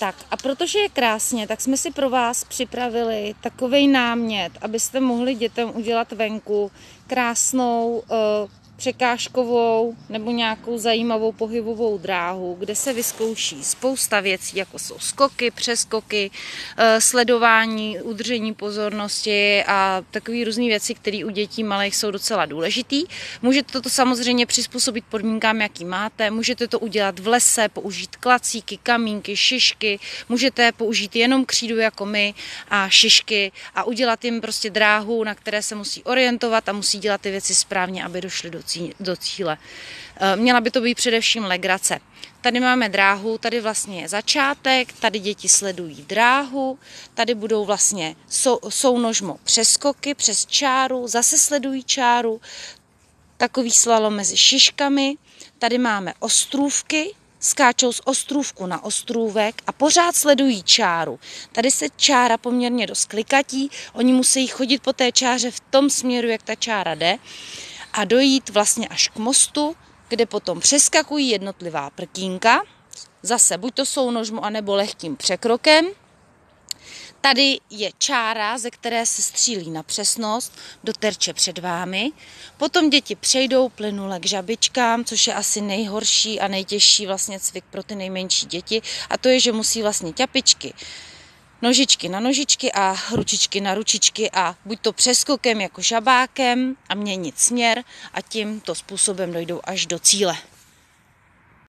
Tak a protože je krásně, tak jsme si pro vás připravili takovej námět, abyste mohli dětem udělat venku krásnou překážkovou nebo nějakou zajímavou pohybovou dráhu, kde se vyzkouší spousta věcí, jako jsou skoky, přeskoky, sledování, udržení pozornosti a takové různé věci, které u dětí malých jsou docela důležitý. Můžete to samozřejmě přizpůsobit podmínkám, jaký máte, můžete to udělat v lese, použít klacíky, kamínky, šišky, můžete použít jenom křídu jako my a šišky a udělat jim prostě dráhu, na které se musí orientovat a musí dělat ty věci správně, aby došli do cíle. Měla by to být především legrace. Tady máme dráhu, tady vlastně je začátek, tady děti sledují dráhu, tady budou vlastně sounožmo přeskoky přes čáru, zase sledují čáru, takový slalom mezi šiškami, tady máme ostrůvky, skáčou z ostrůvku na ostrůvek a pořád sledují čáru. Tady se čára poměrně dost klikatí, oni musí chodit po té čáře v tom směru, jak ta čára jde, a dojít vlastně až k mostu, kde potom přeskakují jednotlivá prkínka, zase buď to sounožmo, anebo lehkým překrokem. Tady je čára, ze které se střílí na přesnost do terče před vámi. Potom děti přejdou plynule k žabičkám, což je asi nejhorší a nejtěžší vlastně cvik pro ty nejmenší děti. A to je, že musí vlastně ťapičky, nožičky na nožičky a ručičky na ručičky a buď to přeskokem jako žabákem a měnit směr a tímto způsobem dojdou až do cíle.